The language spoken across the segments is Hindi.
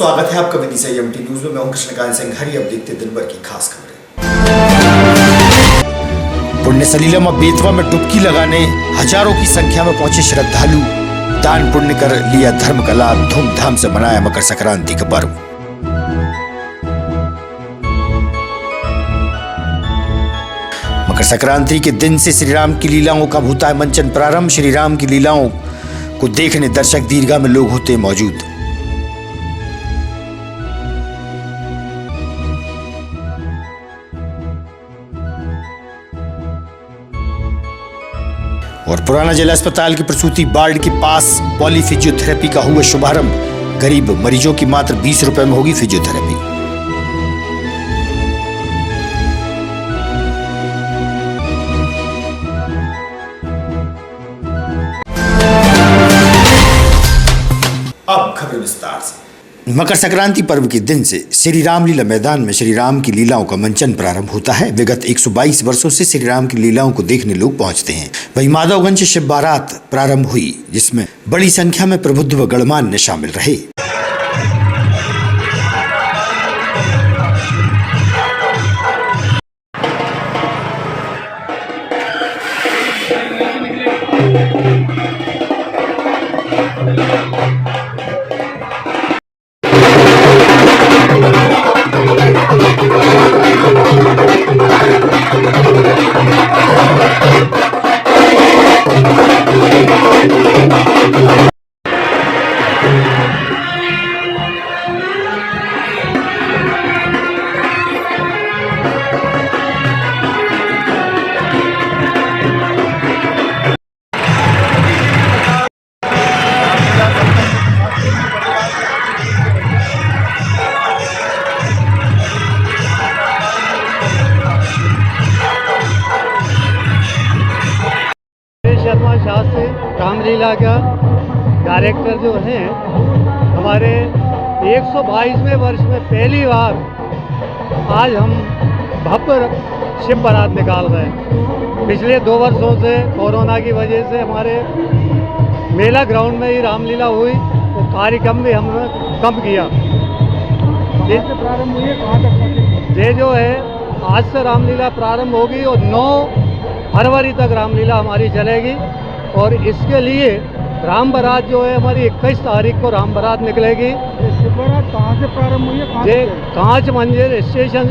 स्वागत है आपका विदिशा एमटी न्यूज में। मैं हूं कृष्णकांत सिंघारी। अब देखते दिन भर की खास खबरें। पुण्य सलीला में बेतवा में डुबकी लगाने हजारों की संख्या में पहुंचे श्रद्धालु। दान पुण्य कर लिया धर्म का लाभ। धूमधाम से मनाया मकर संक्रांति का पर्व। मकर संक्रांति के दिन से श्री राम की लीलाओं का होता है मंचन प्रारंभ। श्री राम की लीलाओं को देखने दर्शक दीर्घा में लोग होते मौजूद। और पुराना जिला अस्पताल की प्रसूति वार्ड के पास पॉली फिजियोथेरेपी का हुआ शुभारंभ। गरीब मरीजों की मात्र 20 रुपए में होगी फिजियोथेरेपी। अब खबर विस्तार से। मकर संक्रांति पर्व के दिन से श्री रामलीला मैदान में श्री राम की लीलाओं का मंचन प्रारंभ होता है। विगत 122 वर्षों से श्री राम की लीलाओं को देखने लोग पहुंचते हैं। वहीं माधवगंज से शिव बारात प्रारंभ हुई, जिसमें बड़ी संख्या में प्रबुद्ध व गणमान्य शामिल रहे। शर्मा शास्त्री रामलीला का डायरेक्टर जो हैं, हमारे 122वें वर्ष में पहली बार आज हम भव्य शिव बारात निकाल रहे हैं। पिछले 2 वर्षों से कोरोना की वजह से हमारे मेला ग्राउंड में ही रामलीला हुई, तो कार्यक्रम भी हमने कम किया। से प्रारंभ हुई है, कहाँ तक? ये जो है आज से रामलीला प्रारंभ होगी और 9 फरवरी तक रामलीला हमारी चलेगी। और इसके लिए राम बारात जो है हमारी 21 तारीख को राम बारात निकलेगी। शिव बारात कहाँ से प्रारंभ हुई है? ये कांच मंदिर स्टेशन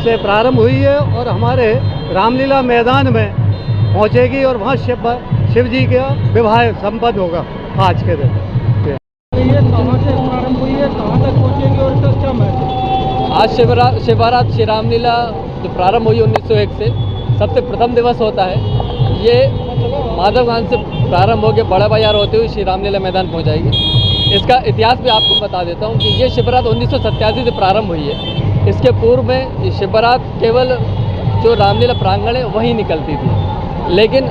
से प्रारंभ हुई है और हमारे रामलीला मैदान में पहुंचेगी और वहाँ शिव जी का विवाह संपन्न होगा आज के दिन। ये कहाँ से प्रारंभ हुई है, कहाँ तक पहुँचेगी और इसका क्या महत्व? आज शिव बारात श्री रामलीला जो प्रारंभ हुई 1901 से सबसे प्रथम दिवस होता है। ये माधवगंज से प्रारंभ होकर बड़ा बाजार होते हुए श्री रामलीला मैदान पहुंच जाएगी। इसका इतिहास भी आपको बता देता हूं कि ये शिव बारात 1987 से प्रारंभ हुई है। इसके पूर्व में ये शिव बारात केवल जो रामलीला प्रांगण है वहीं निकलती थी, लेकिन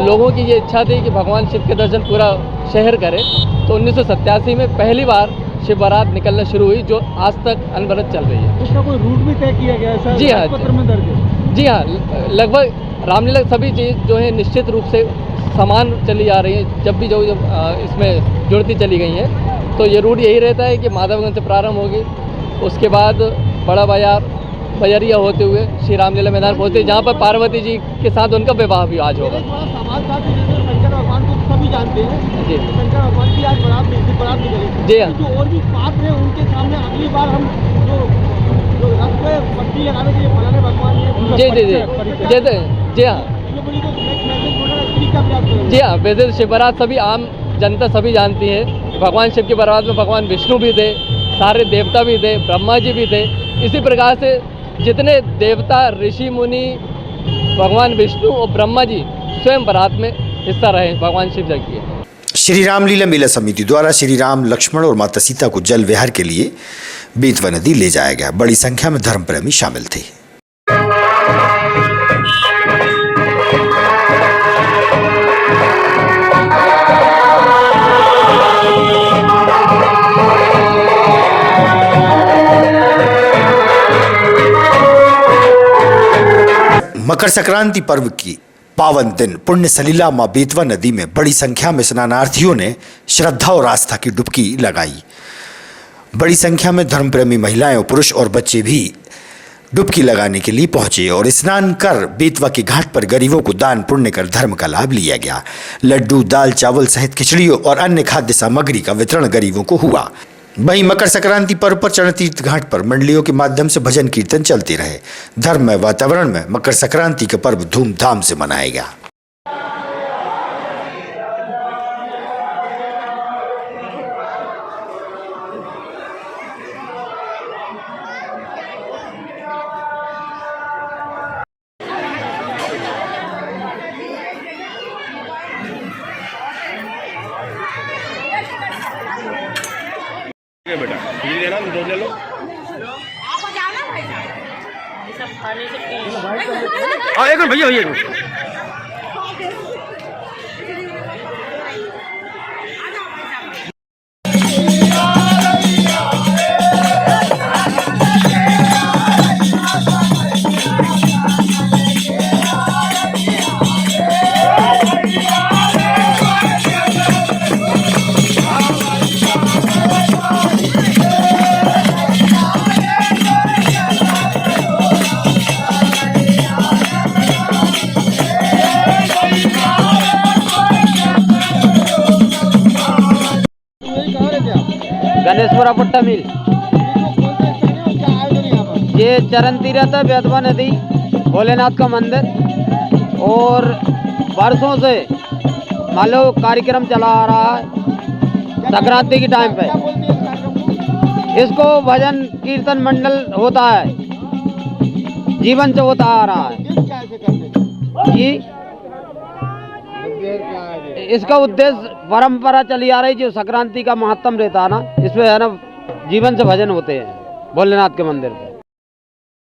लोगों की ये इच्छा थी कि भगवान शिव के दर्शन पूरा शहर करें, तो 1987 में पहली बार शिव बारात निकलना शुरू हुई, जो आज तक अनवरत चल रही है। इसका कोई रूट भी तय किया गया है? जी हाँ, पत्र में दर्ज है? जी हाँ, लगभग रामलीला सभी चीज़ जो है निश्चित रूप से समान चली जा रही है। जब भी जो इसमें जुड़ती चली गई हैं, तो ये रूट यही रहता है कि माधवगंज से प्रारंभ होगी, उसके बाद बड़ा बाजार बजरिया होते हुए श्री रामलीला मैदान पहुँचते, जहाँ पर पार्वती जी के साथ उनका विवाह भी आज होगा। शंकर भगवान को सभी जानते हैं जी, शंकर भगवान की आज बारात निकलेगी। जी हाँ, जो और भी पात्र हैं उनके सामने अगली बार हम जो रथ पे पट्टी लगाने के लिए फलाने भगवान जी जी जी जी हाँ जी हाँ। वैसे शिव बारात सभी आम जनता सभी जानती है। भगवान शिव की बारात में भगवान विष्णु भी थे, सारे देवता भी थे, ब्रह्मा जी भी थे। इसी प्रकार से जितने देवता ऋषि मुनि भगवान विष्णु और ब्रह्मा जी स्वयं बारात में हिस्सा रहे भगवान शिव जी की। श्री रामलीला मेला समिति द्वारा श्री राम, लक्ष्मण और माता सीता को जल विहार के लिए बेतवा नदी ले जाया गया। बड़ी संख्या में धर्म प्रेमी शामिल थे। मकर संक्रांति पर्व की पावन दिन पुण्य सलीला मां बेतवा नदी में बड़ी संख्या में स्नानार्थियों ने श्रद्धा और आस्था की डुबकी लगाई। बड़ी संख्या में धर्मप्रेमी महिलाएं और पुरुष और बच्चे भी डुबकी लगाने के लिए पहुंचे और स्नान कर बेतवा के घाट पर गरीबों को दान पुण्य कर धर्म का लाभ लिया गया। लड्डू, दाल, चावल सहित खिचड़ियों और अन्य खाद्य सामग्री का वितरण गरीबों को हुआ। वहीं मकर संक्रांति पर्व पर चरण तीर्थ घाट पर मंडलियों के माध्यम से भजन कीर्तन चलते रहे। धर्ममय वातावरण में मकर संक्रांति का पर्व धूमधाम से मनाया गया। बेटा खिचड़ी लेना, दो ले लो। आपको जाना भाई साहब ये सब खाने से एक मिनट भैया, एक मिनट। गणेशपुरा पट्टा मिल। ये चरण तीर्थ है, बेतवा नदी, भोलेनाथ का मंदिर, और वर्षों से मान लो कार्यक्रम चला आ रहा है। संक्रांति के टाइम पे इसको भजन कीर्तन मंडल होता है, जीवन से होता आ रहा है। ये इसका उद्देश्य परंपरा चली आ रही, जो संक्रांति का महत्तम रहता है ना, इसमें है ना जीवन से भजन होते हैं भोलेनाथ के मंदिर पे।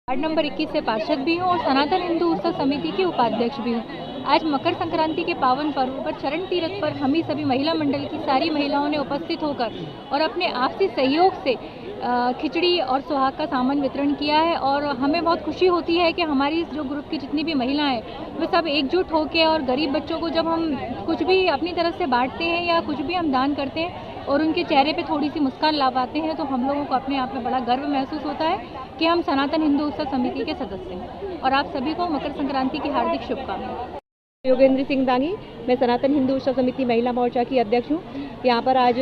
वार्ड नंबर 21 से पार्षद भी हूँ और सनातन हिंदू उत्सव समिति की उपाध्यक्ष भी हूँ। आज मकर संक्रांति के पावन पर्व पर चरण तीर्थ पर हम ही सभी महिला मंडल की सारी महिलाओं ने उपस्थित होकर और अपने आपसी सहयोग से खिचड़ी और सुहाग का सामान वितरण किया है। और हमें बहुत खुशी होती है कि हमारी जो ग्रुप की जितनी भी महिलाएं हैं वे सब एकजुट होकर और गरीब बच्चों को जब हम कुछ भी अपनी तरफ से बांटते हैं या कुछ भी हम दान करते हैं और उनके चेहरे पे थोड़ी सी मुस्कान ला पाते हैं, तो हम लोगों को अपने आप में बड़ा गर्व महसूस होता है कि हम सनातन हिंदू उत्सव समिति के सदस्य हैं। और आप सभी को मकर संक्रांति की हार्दिक शुभकामनाएं। योगेंद्र सिंह दांगी, मैं सनातन हिंदू उत्सव समिति महिला मोर्चा की अध्यक्ष हूँ। यहाँ पर आज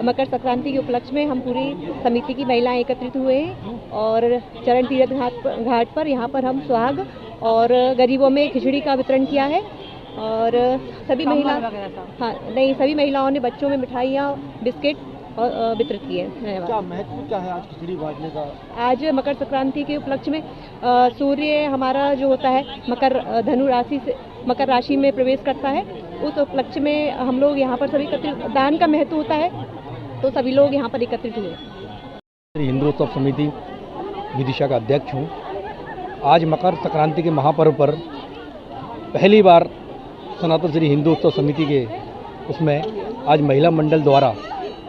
मकर संक्रांति के उपलक्ष्य में हम पूरी समिति की महिलाएं एकत्रित हुए हैं और चरण तीर्थ घाट पर यहाँ पर हम सुहाग और गरीबों में खिचड़ी का वितरण किया है। और सभी सभी महिलाओं ने बच्चों में मिठाइयाँ, बिस्किट और वितरित किए हैं। क्या महत्व क्या है आज खिचड़ी बांटने का? आज मकर संक्रांति के उपलक्ष्य में सूर्य हमारा जो होता है धनु राशि से मकर राशि में प्रवेश करता है, उस उपलक्ष्य में हम लोग यहाँ पर सभी एकत्रित, दान का महत्व होता है तो सभी लोग यहाँ पर एकत्रित हुए। हिंदू उत्सव समिति विदिशा का अध्यक्ष हूँ। आज मकर संक्रांति के महापर्व पर पहली बार सनातन श्री हिंदू उत्सव समिति के उसमें आज महिला मंडल द्वारा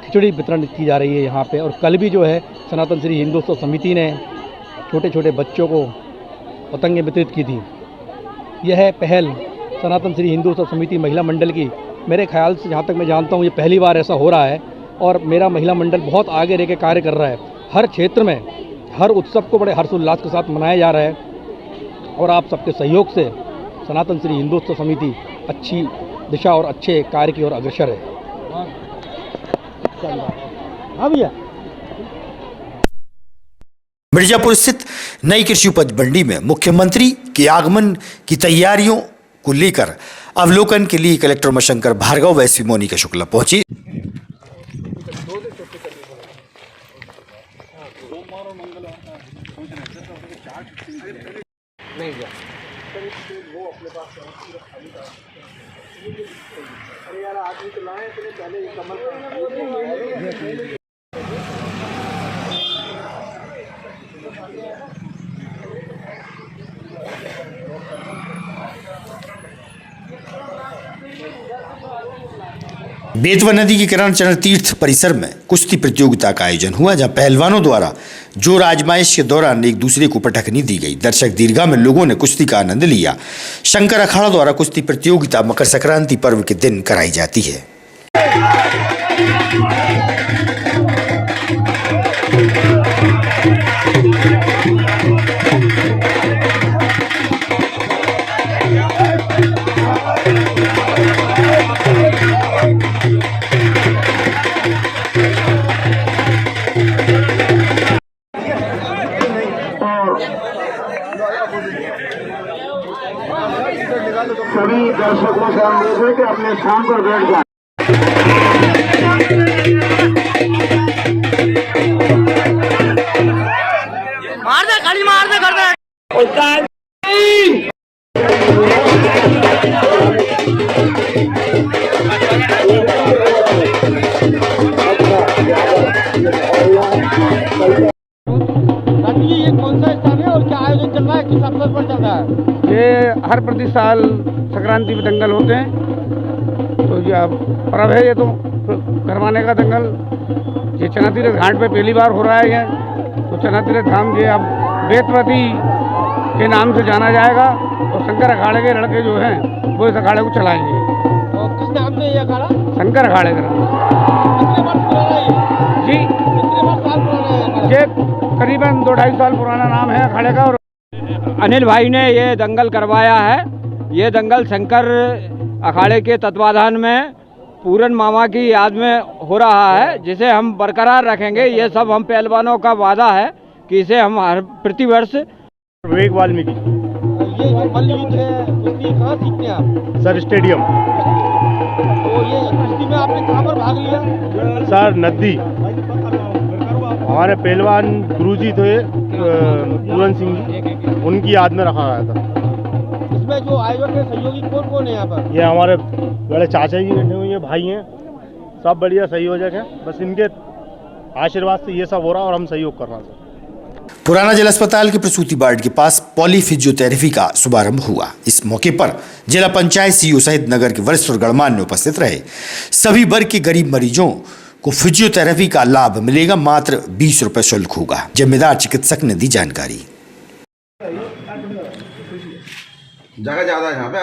खिचड़ी वितरण की जा रही है यहाँ पे। और कल भी जो है सनातन श्री हिंदू उत्सव समिति ने छोटे छोटे बच्चों को पतंगें वितरित की थी। यह पहल सनातन श्री हिंदू उत्सव समिति महिला मंडल की, मेरे ख्याल से जहाँ तक मैं जानता हूँ, ये पहली बार ऐसा हो रहा है। और मेरा महिला मंडल बहुत आगे रह के कार्य कर रहा है। हर क्षेत्र में हर उत्सव को बड़े हर्षोल्लास के साथ मनाया जा रहा है। और आप सबके सहयोग से सनातन श्री हिंदू उत्सव समिति अच्छी दिशा और अच्छे कार्य की ओर अग्रसर है। हाँ भैया। मिर्जापुर स्थित नई कृषि उपज मंडी में मुख्यमंत्री के आगमन की तैयारियों को लेकर अवलोकन के लिए कलेक्टर उमाशंकर भार्गव व एसपी मोनिका शुक्ला पहुंची। बेतवा नदी के किनारे चरण तीर्थ परिसर में कुश्ती प्रतियोगिता का आयोजन हुआ, जहां पहलवानों द्वारा जोर आजमाइश के दौरान एक दूसरे को पटखनी दी गई। दर्शक दीर्घा में लोगों ने कुश्ती का आनंद लिया। शंकर अखाड़ा द्वारा कुश्ती प्रतियोगिता मकर संक्रांति पर्व के दिन कराई जाती है। सभी दर्शकों से अनुरोध है कि अपने स्थान पर बैठ जाए। मार दे खाली मार दे कर दे ये कौन सा स्थान है और क्या आयोजन चल रहा है, किस अवसर पर चल रहा है? ये हर प्रति साल संक्रांति में दंगल होते हैं, तो ये अब पर्व है, ये तो करवाने का दंगल। ये चना तीरथ घाट पे पहली बार हो रहा है ये, तो चना तीरथ धाम ये अब वेदवती के नाम से जाना जाएगा और शंकर अखाड़े के लड़के जो हैं वो इस अखाड़े को चलाएंगे। और किस नाम से ये अखाड़ा? शंकर अखाड़े का नाम। कितने वर्ष पुराना है ये? जी, कितने वर्ष साल पुराना है अखाड़ा? ये करीबन 2-2.5 साल पुराना नाम है अखाड़े का। और अनिल भाई ने ये दंगल करवाया है। ये दंगल शंकर अखाड़े के तत्वाधान में पूरन मामा की याद में हो रहा है, जिसे हम बरकरार रखेंगे। ये सब हम पहलवानों का वादा है कि इसे हम हर प्रतिवर्ष। विवेक वाल्मीकि ये जो मल्ल युद्ध है उसकी कहाँ सीखते हैं आप? Sir stadium. तो ये कुश्ती में आपने कहाँ पर भाग लिया? सर नदी। हमारे पहलवान गुरुजी थे पूरन सिंह जी, उनकी याद में रखा गया था। इसमें जो आयोजक है सहयोगी कौन कौन है यहाँ पर? ये हमारे बड़े चाचा जी बैठे हुए हैं, भाई हैं, सब बढ़िया सहयोजक हैं। बस इनके आशीर्वाद से ये सब हो रहा और हम सहयोग कर रहे हैं। पुराना जिला अस्पताल के प्रसूति वार्ड के पास पॉली फिजियोथेरेपी का शुभारंभ हुआ। इस मौके पर जिला पंचायत सीईओ सहित नगर के वरिष्ठ और गणमान्य उपस्थित रहे। सभी वर्ग के गरीब मरीजों को फिजियोथेरेपी का लाभ मिलेगा। मात्र 20 रुपए शुल्क होगा। जिम्मेदार चिकित्सक ने दी जानकारी। जगह ज्यादा यहाँ पे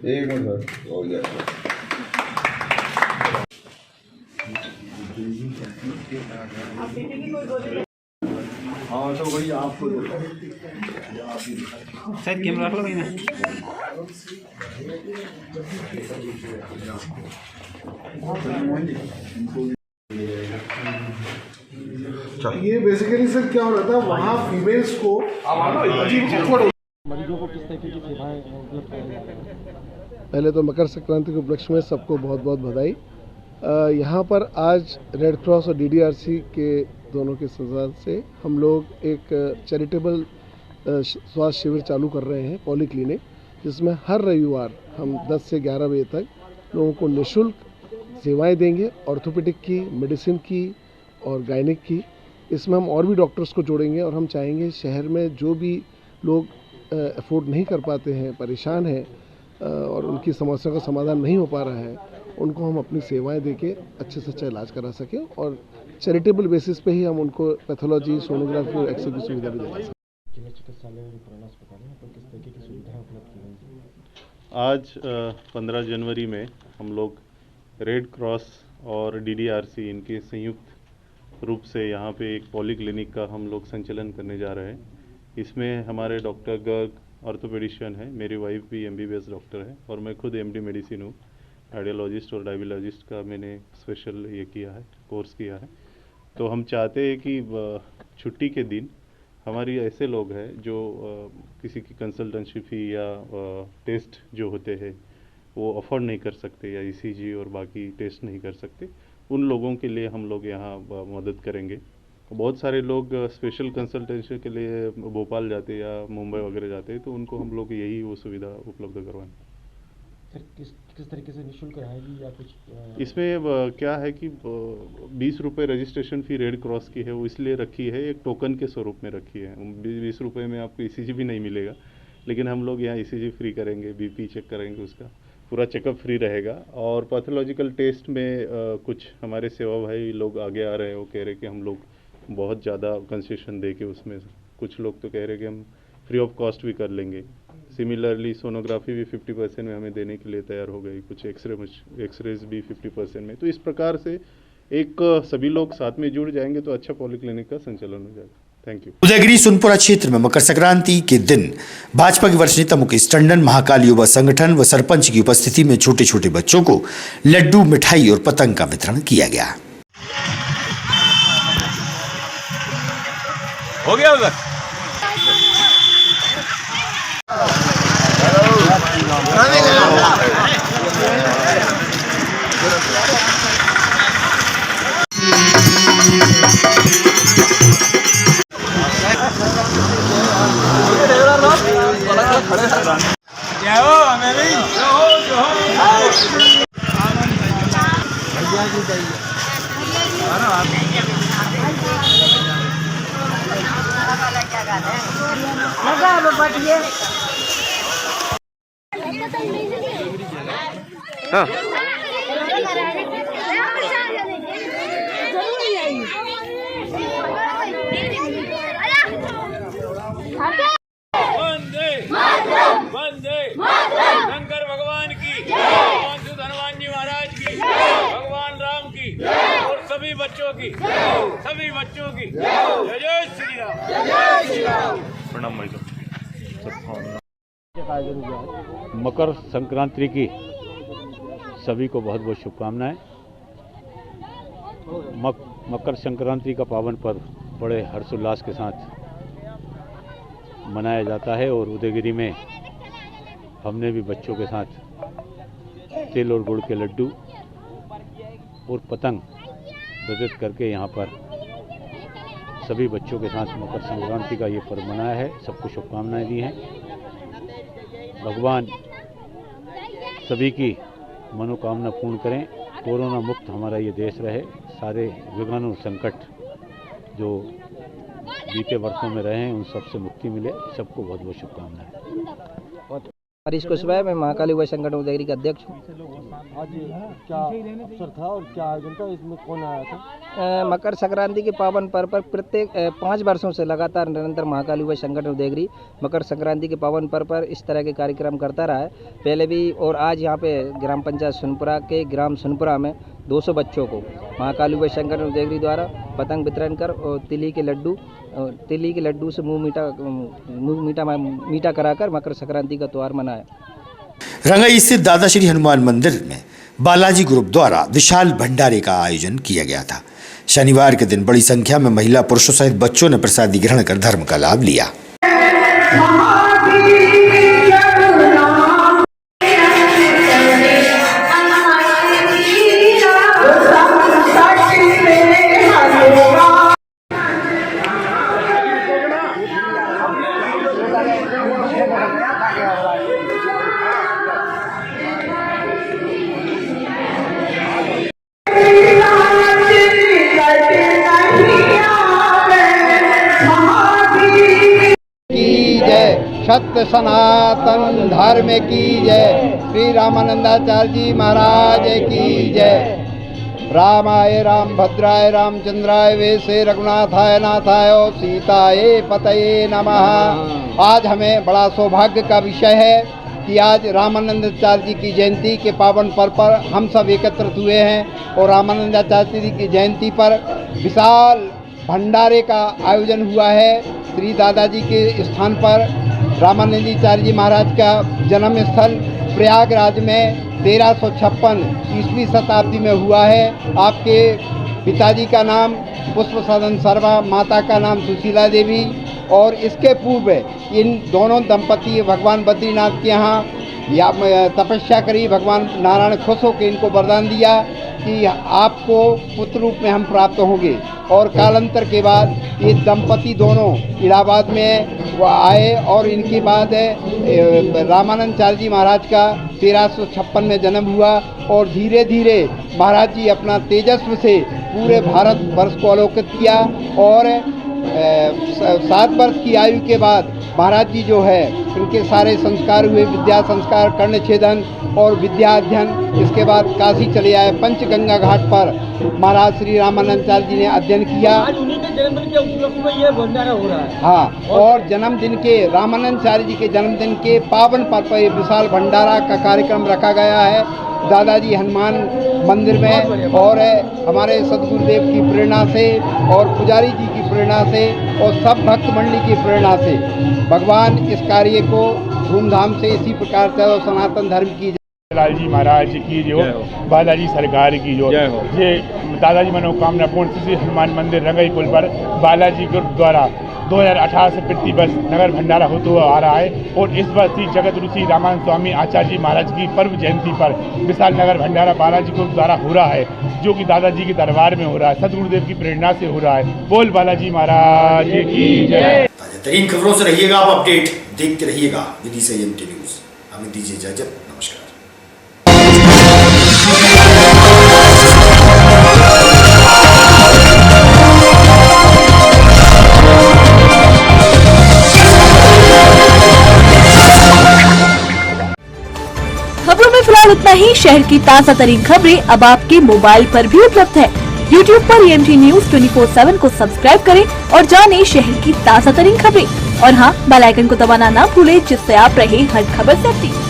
एक मिनट हो गया। हाँ तो वही आपको शायद कैमरा रख लो भाई ना। ये बेसिकली सर क्या हो रहा था, वहाँ फीमेल्स को मरीजों को किस तरीके की सेवाएं उपलब्ध कराई जा रही हैं? पहले तो मकर संक्रांति के उपलक्ष्य में सबको बहुत बहुत बधाई। यहाँ पर आज रेड क्रॉस और DDRC के दोनों के सहयोग से हम लोग एक चैरिटेबल स्वास्थ्य शिविर चालू कर रहे हैं, पॉली क्लिनिक, जिसमें हर रविवार हम 10 से 11 बजे तक लोगों को निःशुल्क सेवाएं देंगे, ऑर्थोपेडिक की, मेडिसिन की और गायनिक की। इसमें हम और भी डॉक्टर्स को जोड़ेंगे और हम चाहेंगे शहर में जो भी लोग अफोर्ड नहीं कर पाते हैं, परेशान हैं और उनकी समस्या का समाधान नहीं हो पा रहा है, उनको हम अपनी सेवाएं देके अच्छे से अच्छा इलाज करा सकें और चैरिटेबल बेसिस पे ही हम उनको पैथोलॉजी, सोनोग्राफी और एक्सरे की सुविधा भी दिला सकें। जिला चिकित्सालय और पुराना अस्पताल है, तो किस तरीके की सुविधाएं उपलब्ध की गई? आज 15 जनवरी में हम लोग रेड क्रॉस और DDRC इनके संयुक्त रूप से यहाँ पे एक पॉली क्लिनिक का हम लोग संचालन करने जा रहे हैं। इसमें हमारे डॉक्टर गर्ग ऑर्थोपेडिशियन है, मेरी वाइफ भी MBBS डॉक्टर है और मैं खुद MD मेडिसिन हूँ। कार्डियोलॉजिस्ट और डायबियोलॉजिस्ट का मैंने स्पेशल ये किया है, कोर्स किया है। तो हम चाहते हैं कि छुट्टी के दिन हमारी ऐसे लोग हैं जो किसी की कंसल्टेंसी फी या टेस्ट जो होते हैं वो अफोर्ड नहीं कर सकते या ECG और बाकी टेस्ट नहीं कर सकते, उन लोगों के लिए हम लोग यहाँ मदद करेंगे। बहुत सारे लोग स्पेशल कंसल्टेंसी के लिए भोपाल जाते या मुंबई वगैरह जाते हैं, तो उनको हम लोग यही वो सुविधा उपलब्ध करवाएं। सर किस तरीके से निःशुल्क रहेगी या कुछ? इसमें क्या है कि 20 रुपये रजिस्ट्रेशन फ़ी रेड क्रॉस की है, वो इसलिए रखी है, एक टोकन के स्वरूप में रखी है। 20 रुपये में आपको ECG भी नहीं मिलेगा, लेकिन हम लोग यहाँ ECG फ्री करेंगे, BP चेक करेंगे, उसका पूरा चेकअप फ्री रहेगा। और पैथोलॉजिकल टेस्ट में कुछ हमारे सेवा भाई लोग आगे आ रहे हैं, वो कह रहे कि हम लोग बहुत ज़्यादा कंसेशन दे के उसमें, कुछ लोग तो कह रहे कि हम फ्री ऑफ कॉस्ट भी कर लेंगे। सिमिलरली सोनोग्राफी भी 50% में हमें देने के लिए तैयार हो गई, कुछ एक्सरेज भी 50% में। तो इस प्रकार से एक सभी लोग साथ में जुड़ जाएंगे तो अच्छा पॉलीक्लिनिक का संचालन हो जाएगा। Thank you. उदयगिरी सोनपुरा क्षेत्र में मकर संक्रांति के दिन भाजपा के वरिष्ठ नेता मुकेश टंडन, महाकाल युवा संगठन व सरपंच की उपस्थिति में छोटे छोटे बच्चों को लड्डू, मिठाई और पतंग का वितरण किया गया। हो गया उधर। वंदे वंदे शंकर भगवान की, भगवान सुध हनुमान जी महाराज की, भगवान राम की और सभी बच्चों की जय जय श्री राम। प्रणाम भाई साहब। मकर संक्रांति की सभी को बहुत बहुत शुभकामनाएं। मकर संक्रांति का पावन पर्व बड़े हर्षोल्लास के साथ मनाया जाता है और उदयगिरी में हमने भी बच्चों के साथ तिल और गुड़ के लड्डू और पतंग वितरित करके यहाँ पर सभी बच्चों के साथ मकर संक्रांति का ये पर्व मनाया है। सबको शुभकामनाएं दी हैं। भगवान सभी की मनोकामना पूर्ण करें। कोरोना मुक्त हमारा ये देश रहे। सारे विघ्न और संकट जो बीते वर्षों में रहे हैं उन सबसे मुक्ति मिले। सबको बहुत बहुत शुभकामनाएं। हरीश कुशवाहा, मैं महाकाल युवा संगठन उदयगिरी का अध्यक्ष हूँ। आज क्या अवसर था और क्या आयोजन था, इसमें कौन आया था? मकर संक्रांति के पावन पर्व पर प्रत्येक 5 वर्षों से लगातार निरंतर महाकाल युवा संगठन उदयगिरी मकर संक्रांति के पावन पर्व पर इस तरह के कार्यक्रम करता रहा है पहले भी। और आज यहाँ पे ग्राम पंचायत सोनपुरा के ग्राम सोनपुरा में 200 बच्चों को महाकाल युवा संगठन उदयगिरी द्वारा पतंग वितरण कर और तिली के लड्डू से मुँह मीठा कराकर मकर संक्रांति का त्यौहार मनाया। रंगाई स्थित दादा श्री हनुमान मंदिर में बालाजी ग्रुप द्वारा विशाल भंडारे का आयोजन किया गया था। शनिवार के दिन बड़ी संख्या में महिला, पुरुषों सहित बच्चों ने प्रसादी ग्रहण कर धर्म का लाभ लिया। सत्य सनातन धर्म की जय। श्री रामानंदाचार्य जी महाराज की जय। रामाय राम भद्राय रामचंद्राय वेसे रघुनाथाय नाथाय सीताये पतये नमः। आज हमें बड़ा सौभाग्य का विषय है कि आज रामानंदाचार्य जी की जयंती के पावन पर्व पर हम सब एकत्रित हुए हैं और रामानंदाचार्य जी की जयंती पर विशाल भंडारे का आयोजन हुआ है। श्री दादाजी के स्थान पर रामानंदाचार्य जी महाराज का जन्म स्थल प्रयागराज में 1356 ईस्वी शताब्दी में हुआ है। आपके पिताजी का नाम पुष्प सदन शर्मा, माता का नाम सुशीला देवी और इसके पूर्व इन दोनों दंपति भगवान बद्रीनाथ के यहाँ तपस्या करी। भगवान नारायण खुश होकर इनको वरदान दिया कि आपको पुत्र रूप में हम प्राप्त होंगे और कालांतर के बाद ये दंपति दोनों इलाहाबाद में आए और इनके बाद रामानंदाचार्य जी महाराज का 1356 में जन्म हुआ और धीरे धीरे महाराज जी अपना तेजस्व से पूरे भारत वर्ष को आलोकित किया और 7 वर्ष की आयु के बाद महाराज जी जो है उनके सारे संस्कार हुए, विद्या संस्कार, कर्ण छेदन और विद्या अध्ययन। इसके बाद काशी चले आए, पंचगंगा घाट पर महाराज श्री रामानंदाचार्य जी ने अध्ययन किया। आज उन्हीं के जन्मदिन के उपलक्ष्य में ये भंडारा हो रहा है। हाँ, और जन्मदिन के रामानंदाचार्य जी के जन्मदिन के पावन पर्व पर विशाल भंडारा का कार्यक्रम रखा गया है दादाजी हनुमान मंदिर में, और हमारे सदगुरुदेव की प्रेरणा से और पुजारी जी की प्रेरणा से और सब भक्त मंडली की प्रेरणा से भगवान इस कार्य को धूमधाम से इसी प्रकार से और सनातन धर्म की लालजी महाराज की जो, बालाजी सरकार की जो, ये दादाजी मनोकामना पूर्ण श्री हनुमान मंदिर रंगई पुल पर बालाजी ग्रुप द्वारा 2018 से प्रतिवर्ष नगर भंडारा होता हुआ आ रहा है। और इस वर्ष श्री जगत ऋषि रामानंद स्वामी आचार्य जी महाराज की पर्व जयंती पर विशाल नगर भंडारा बालाजी ग्रुप द्वारा हो रहा है, जो कि दादाजी के दरबार में हो रहा है, सदगुरुदेव की प्रेरणा से हो रहा है। बोल बालाजी महाराज की जय। ताज़ा खबरों से रहिएगा आप अपडेट, देखते रहिएगा विधि संयम न्यूज। हमें दीजिए इजाजत, नमस्कार। खबरों में फिलहाल इतना ही। शहर की ताज़ा तरीन खबरें अब आपके मोबाइल पर भी उपलब्ध है। YouTube पर EMT न्यूज 24/7 को सब्सक्राइब करें और जानें शहर की ताज़ा तरीन खबरें। और हाँ, बेल आइकन को दबाना ना भूलें, जिससे आप रहे हर खबर से अपडेट।